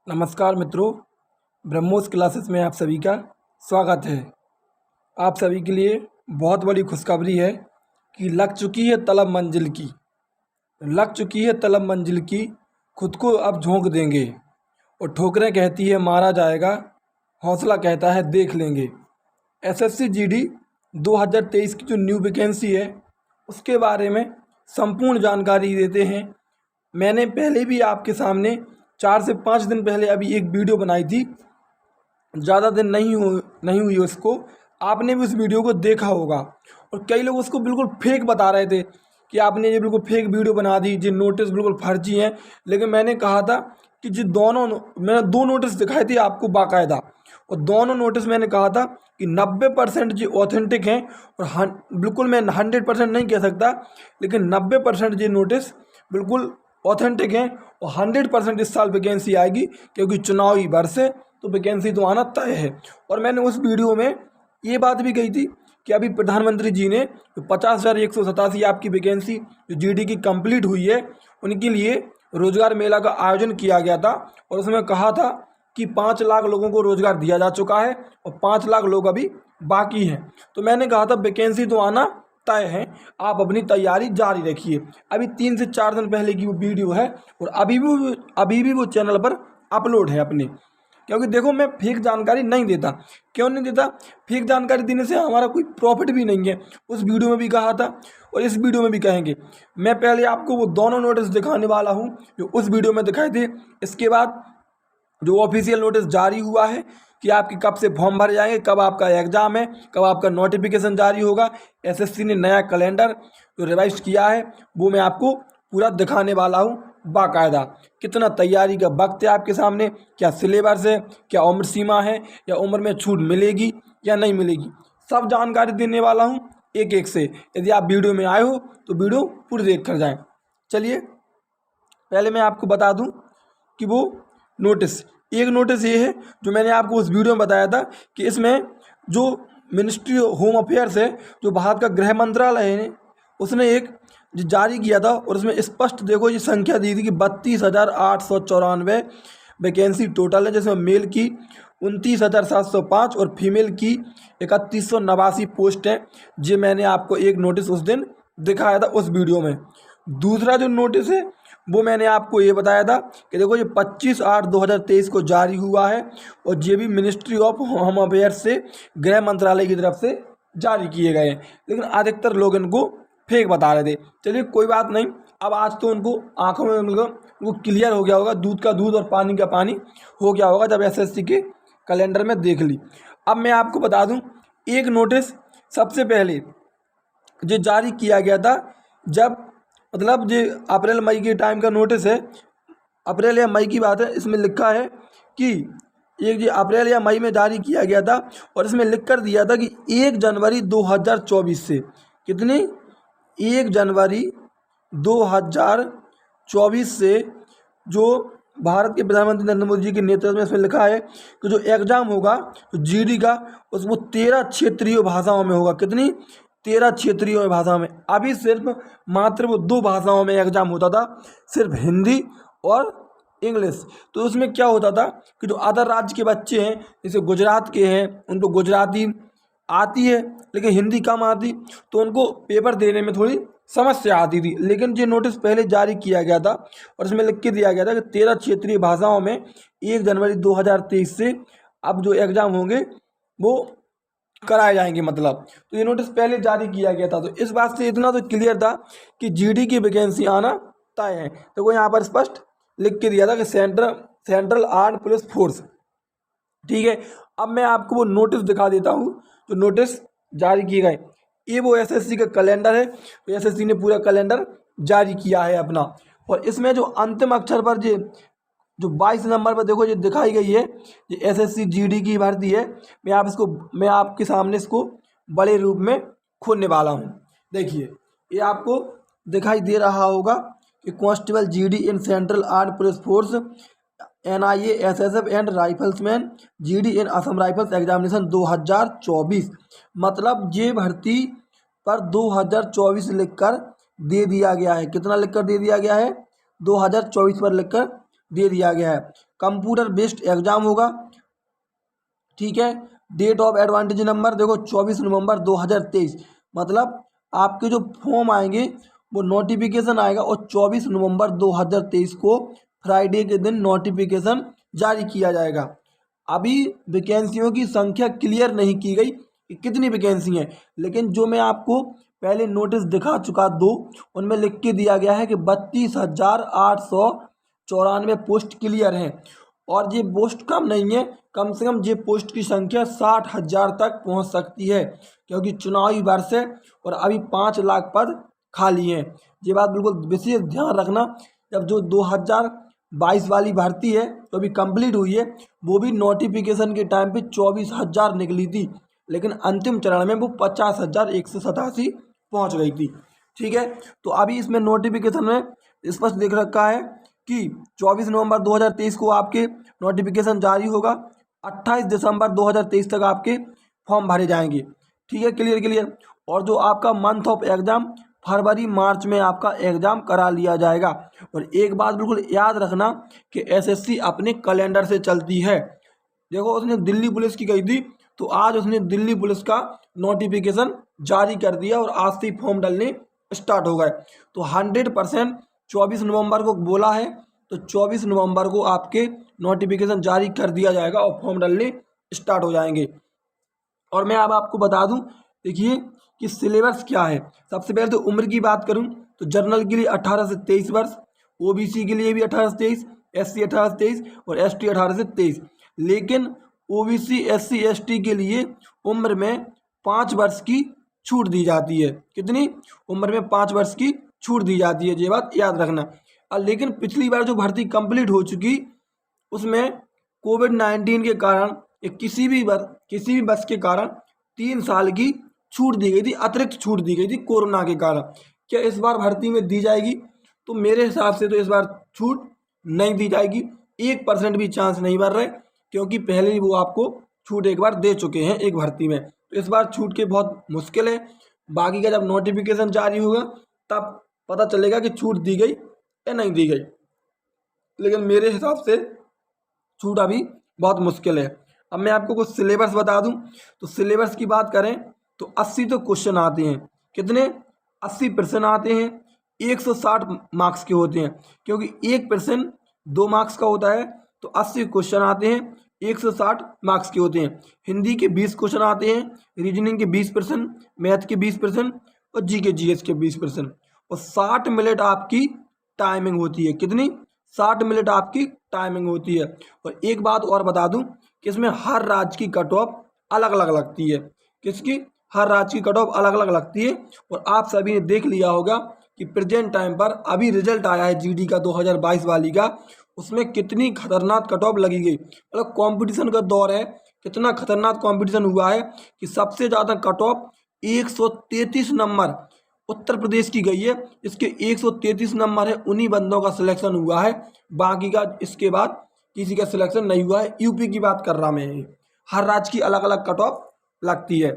नमस्कार मित्रों, ब्रह्मोस क्लासेस में आप सभी का स्वागत है। आप सभी के लिए बहुत बड़ी खुशखबरी है कि लग चुकी है तलब मंजिल की। लग चुकी है तलब मंजिल की, खुद को अब झोंक देंगे। और ठोकरें कहती है मारा जाएगा, हौसला कहता है देख लेंगे। एसएससी जीडी 2023 की जो न्यू वैकेंसी है उसके बारे में संपूर्ण जानकारी देते हैं। मैंने पहले भी आपके सामने 4 से 5 दिन पहले अभी एक वीडियो बनाई थी, ज़्यादा दिन नहीं हुई उसको। आपने भी उस वीडियो को देखा होगा और कई लोग उसको बिल्कुल फेक बता रहे थे कि आपने ये बिल्कुल फेक वीडियो बना दी, जो नोटिस बिल्कुल फर्जी हैं। लेकिन मैंने कहा था कि मैंने 2 नोटिस दिखाए थे आपको बाकायदा, और दोनों नोटिस मैंने कहा था कि 90% जो ऑथेंटिक हैं। और बिल्कुल मैं 100% नहीं कह सकता, लेकिन 90% जो नोटिस बिल्कुल ऑथेंटिक हैं। और 100% इस साल वैकेंसी आएगी, क्योंकि चुनावी वर्ष है तो वैकेंसी तो आना तय है। और मैंने उस वीडियो में ये बात भी कही थी कि अभी प्रधानमंत्री जी ने 50,187 आपकी वैकेंसी जो जीडी की कंप्लीट हुई है उनके लिए रोजगार मेला का आयोजन किया गया था। और उसमें कहा था कि 5 लाख लोगों को रोजगार दिया जा चुका है और 5 लाख लोग अभी बाकी हैं। तो मैंने कहा था वैकेंसी तो आना तय है, आप अपनी तैयारी जारी रखिए। अभी 3 से 4 दिन पहले की वो वीडियो है और अभी भी वो चैनल पर अपलोड है अपने। क्योंकि देखो, मैं फेक जानकारी नहीं देता। क्यों नहीं देता? फेक जानकारी देने से हमारा कोई प्रॉफिट भी नहीं है। उस वीडियो में भी कहा था और इस वीडियो में भी कहेंगे। मैं पहले आपको वो दोनों नोटिस दिखाने वाला हूँ जो उस वीडियो में दिखाए थे। इसके बाद जो ऑफिशियल नोटिस जारी हुआ है कि आपके कब से फॉर्म भरे जाएंगे, कब आपका एग्ज़ाम है, कब आपका नोटिफिकेशन जारी होगा। एसएससी ने नया कैलेंडर जो रिवाइज किया है वो मैं आपको पूरा दिखाने वाला हूँ बाकायदा। कितना तैयारी का वक्त है आपके सामने, क्या सिलेबस है, क्या उम्र सीमा है, या उम्र में छूट मिलेगी या नहीं मिलेगी, सब जानकारी देने वाला हूँ एक एक से। यदि आप वीडियो में आए हो तो वीडियो पूरी देख कर जाएँ। चलिए, पहले मैं आपको बता दूँ कि वो नोटिस, एक नोटिस ये है जो मैंने आपको उस वीडियो में बताया था कि इसमें जो मिनिस्ट्री होम अफेयर्स है, जो भारत का गृह मंत्रालय है, उसने एक जारी किया था। और उसमें स्पष्ट देखो ये संख्या दी थी कि 32,894 वैकेंसी टोटल है, जिसमें मेल की 29,705 और फीमेल की 3,189 पोस्ट है। जो मैंने आपको एक नोटिस उस दिन दिखाया था उस वीडियो में। दूसरा जो नोटिस है वो मैंने आपको ये बताया था कि देखो ये 25/8/2023 को जारी हुआ है और ये भी मिनिस्ट्री ऑफ होम अफेयर्स से, गृह मंत्रालय की तरफ से जारी किए गए हैं। लेकिन अधिकतर लोग इनको फेक बता रहे थे। चलिए कोई बात नहीं, अब आज तो उनको आंखों में मतलब वो क्लियर हो गया होगा, दूध का दूध और पानी का पानी हो गया होगा जब एसएससी के कैलेंडर में देख ली। अब मैं आपको बता दूं, एक नोटिस सबसे पहले जो जारी किया गया था, जब मतलब जो अप्रैल मई के टाइम का नोटिस है, अप्रैल या मई की बात है। इसमें लिखा है कि एक जो अप्रैल या मई में जारी किया गया था और इसमें लिख कर दिया था कि 1 जनवरी 2024 से, कितनी, 1 जनवरी 2024 से जो भारत के प्रधानमंत्री नरेंद्र मोदी जी के नेतृत्व में, इसमें लिखा है कि जो एग्ज़ाम होगा तो जीडी का वो 13 क्षेत्रीय भाषाओं में होगा। कितनी? 13 क्षेत्रीय भाषा में। अभी सिर्फ मात्र वो 2 भाषाओं में एग्ज़ाम होता था, सिर्फ हिंदी और इंग्लिश। तो उसमें क्या होता था कि जो अदर राज्य के बच्चे हैं, जैसे गुजरात के हैं, उनको गुजराती आती है लेकिन हिंदी कम आती, तो उनको पेपर देने में थोड़ी समस्या आती थी। लेकिन ये नोटिस पहले जारी किया गया था और इसमें लिख के दिया गया था कि 13 क्षेत्रीय भाषाओं में 1 जनवरी 2023 से अब जो एग्ज़ाम होंगे वो कराए जाएंगे। मतलब तो ये नोटिस पहले जारी किया गया था। तो इस बात से इतना तो क्लियर था कि जीडी की वैकेंसी आना तय है। तो वो यहाँ पर स्पष्ट लिख के दिया था कि सेंट्रल आर्med पुलिस फोर्स। ठीक है, अब मैं आपको वो नोटिस दिखा देता हूँ जो नोटिस जारी किए गए। ये वो एसएससी का कैलेंडर है, तो एसएससी ने पूरा कैलेंडर जारी किया है अपना। और इसमें जो अंतिम अक्षर पर जो 22 नंबर पर देखो ये दिखाई गई है, ये एसएससी जीडी की भर्ती है। मैं आपके सामने इसको बड़े रूप में खोलने वाला हूँ। देखिए, ये आपको दिखाई दे रहा होगा कि constable GD in central armed police force, NIA, SSF and rifleman GD in Assam Rifles examination 2024। मतलब ये भर्ती पर 2024 लिखकर दे दिया गया है। कितना लिखकर दे दिया गया है? 2024 पर लिखकर दे दिया गया है। कंप्यूटर बेस्ड एग्जाम होगा, ठीक है। डेट ऑफ एडवांटेज नंबर देखो 24 नवंबर 2023, मतलब आपके जो फॉर्म आएंगे वो नोटिफिकेशन आएगा और 24 नवंबर 2023 को फ्राइडे के दिन नोटिफिकेशन जारी किया जाएगा। अभी वैकेंसियों की संख्या क्लियर नहीं की गई कि कितनी वैकेंसी हैं, लेकिन जो मैं आपको पहले नोटिस दिखा चुका दो, उनमें लिख के दिया गया है कि 32,894 पोस्ट क्लियर हैं और ये पोस्ट कम नहीं है, कम से कम ये पोस्ट की संख्या 60,000 तक पहुंच सकती है, क्योंकि चुनावी वर्ष है और अभी 5 लाख पद खाली हैं। ये बात बिल्कुल विशेष ध्यान रखना। जब जो 2022 वाली भर्ती है तो अभी कंप्लीट हुई है, वो भी नोटिफिकेशन के टाइम पे 24,000 निकली थी, लेकिन अंतिम चरण में वो 50,187 पहुंच गई थी, ठीक है। तो अभी इसमें नोटिफिकेशन में स्पष्ट लिख रखा है कि 24 नवंबर 2023 को आपके नोटिफिकेशन जारी होगा, 28 दिसंबर 2023 तक आपके फॉर्म भरे जाएंगे, ठीक है। Clear clear. और जो आपका मंथ ऑफ एग्ज़ाम फरवरी मार्च में आपका एग्ज़ाम करा लिया जाएगा। और एक बात बिल्कुल याद रखना कि एसएससी अपने कैलेंडर से चलती है। देखो उसने दिल्ली पुलिस की गई थी, तो आज उसने दिल्ली पुलिस का नोटिफिकेशन जारी कर दिया और आज से फॉर्म डालने स्टार्ट हो गए। तो 100% 24 नवंबर को बोला है, तो 24 नवंबर को आपके नोटिफिकेशन जारी कर दिया जाएगा और फॉर्म डालने स्टार्ट हो जाएंगे। और मैं अब आपको बता दूं, देखिए कि सिलेबस क्या है। सबसे पहले तो उम्र की बात करूं तो जनरल के लिए 18 से 23 वर्ष, ओबीसी के लिए भी 18 से 23, एससी 18 से 23 और एसटी 18 से 23। लेकिन ओबीसी एससी एसटी के लिए उम्र में 5 वर्ष की छूट दी जाती है। कितनी? उम्र में 5 वर्ष की छूट दी जाती है, ये बात याद रखना। लेकिन पिछली बार जो भर्ती कंप्लीट हो चुकी, उसमें कोविड-19 के कारण या किसी भी बस के कारण 3 साल की छूट दी गई थी, अतिरिक्त छूट दी गई थी कोरोना के कारण। क्या इस बार भर्ती में दी जाएगी? तो मेरे हिसाब से तो इस बार छूट नहीं दी जाएगी, 1% भी चांस नहीं बन रहे, क्योंकि पहले ही वो आपको छूट एक बार दे चुके हैं एक भर्ती में। तो इस बार छूट के बहुत मुश्किल है। बाकी का जब नोटिफिकेशन जारी होगा तब पता चलेगा कि छूट दी गई या नहीं दी गई, लेकिन मेरे हिसाब से छूट अभी बहुत मुश्किल है। अब मैं आपको कुछ सिलेबस बता दूं, तो सिलेबस की बात करें तो 80 तो क्वेश्चन आते हैं। कितने? 80 प्रश्न आते हैं, 160 मार्क्स के होते हैं, क्योंकि एक प्रश्न 2 मार्क्स का होता है, तो 80 क्वेश्चन आते हैं, 160 मार्क्स के होते हैं। हिंदी के 20 क्वेश्चन आते हैं, रीजनिंग के 20 प्रश्न, मैथ के 20 प्रश्न और जीके जीएस के 20 प्रश्न, और 60 मिनट आपकी टाइमिंग होती है। कितनी? 60 मिनट आपकी टाइमिंग होती है। और एक बात और बता दूं कि इसमें हर राज्य की कट ऑफ अलग अलग लगती है। किसकी? हर राज्य की कट ऑफ अलग अलग लगती है। और आप सभी ने देख लिया होगा कि प्रेजेंट टाइम पर अभी रिजल्ट आया है जीडी का 2022 वाली का, उसमें कितनी खतरनाक कट ऑफ लगी गई। मतलब कंपटीशन का दौर है, कितना खतरनाक कंपटीशन हुआ है कि सबसे ज़्यादा cut off 133 number Uttar Pradesh की गई है। इसके 133 नंबर है, उन्हीं बंदों का सिलेक्शन हुआ है, बाकी का इसके बाद किसी का सिलेक्शन नहीं हुआ है। यूपी की बात कर रहा मैं, हर राज्य की अलग अलग कट ऑफ लगती है।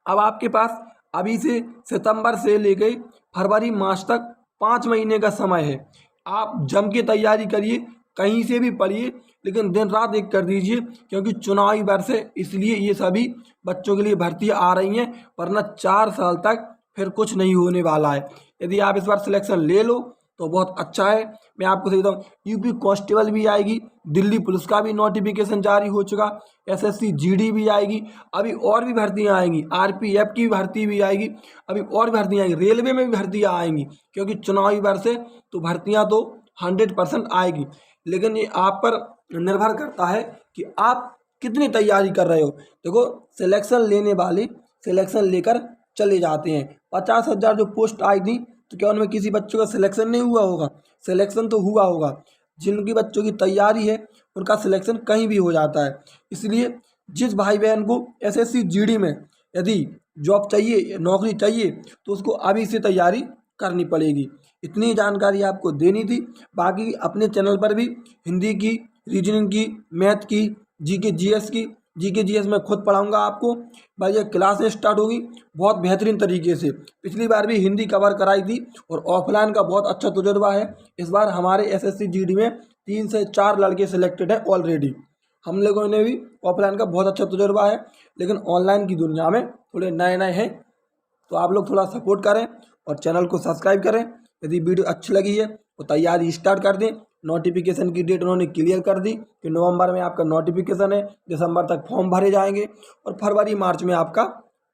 अब आपके पास अभी से सितंबर से लेके फरवरी मार्च तक 5 महीने का समय है। आप जम के तैयारी करिए, कहीं से भी पढ़िए, लेकिन दिन रात एक कर दीजिए, क्योंकि चुनावी वर्ष है, इसलिए ये सभी बच्चों के लिए भर्तियाँ आ रही हैं, वरना 4 साल तक फिर कुछ नहीं होने वाला है। यदि आप इस बार सिलेक्शन ले लो तो बहुत अच्छा है। मैं आपको सही बताऊँ, यूपी कांस्टेबल भी आएगी, दिल्ली पुलिस का भी नोटिफिकेशन जारी हो चुका, एसएससी जीडी भी आएगी, अभी और भी भर्तियां आएंगी, आरपीएफ की भर्ती भी आएगी, अभी और भी भर्तियां आएंगी, रेलवे में भी भर्तियां आएंगी, क्योंकि चुनावी वर्ष है तो भर्तियां तो 100% आएगी। लेकिन ये आप पर निर्भर करता है कि आप कितनी तैयारी कर रहे हो। देखो, सिलेक्शन लेने वाले सिलेक्शन लेकर चले जाते हैं। 50,000 जो पोस्ट आई थी, तो क्या उनमें किसी बच्चों का सिलेक्शन नहीं हुआ होगा? सिलेक्शन तो हुआ होगा। जिनकी बच्चों की तैयारी है उनका सिलेक्शन कहीं भी हो जाता है। इसलिए जिस भाई बहन को एसएससी जीडी में यदि जॉब चाहिए, नौकरी चाहिए, तो उसको अभी से तैयारी करनी पड़ेगी। इतनी जानकारी आपको देनी थी। बाकी अपने चैनल पर भी हिंदी की, रीजनिंग की, मैथ की, जीके जीएस की, जीके जीएस में खुद पढ़ाऊंगा आपको। भाई ये क्लासें स्टार्ट होगी बहुत बेहतरीन तरीके से। पिछली बार भी हिंदी कवर कराई थी और ऑफलाइन का बहुत अच्छा तजुर्बा है। इस बार हमारे एसएससी जीडी में 3 से 4 लड़के सिलेक्टेड हैं ऑलरेडी। हम लोगों ने भी ऑफलाइन का बहुत अच्छा तजुर्बा है, लेकिन ऑनलाइन की दुनिया में थोड़े नए नए हैं। तो आप लोग थोड़ा सपोर्ट करें और चैनल को सब्सक्राइब करें। यदि वीडियो अच्छी लगी है तो तैयारी स्टार्ट कर दें। नोटिफिकेशन की डेट उन्होंने क्लियर कर दी कि नवंबर में आपका नोटिफिकेशन है, दिसंबर तक फॉर्म भरे जाएंगे और फरवरी मार्च में आपका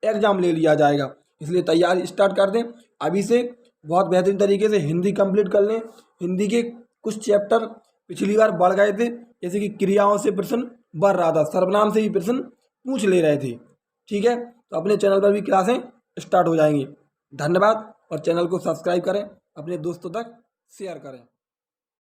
एग्ज़ाम ले लिया जाएगा। इसलिए तैयारी स्टार्ट कर दें अभी से। बहुत बेहतरीन तरीके से हिंदी कंप्लीट कर लें। हिंदी के कुछ चैप्टर पिछली बार बढ़ गए थे, जैसे कि क्रियाओं से प्रश्न बढ़ रहा था, सर्वनाम से ही प्रश्न पूछ ले रहे थे। ठीक है, तो अपने चैनल पर भी क्लासें स्टार्ट हो जाएंगी। धन्यवाद और चैनल को सब्सक्राइब करें, अपने दोस्तों तक शेयर करें।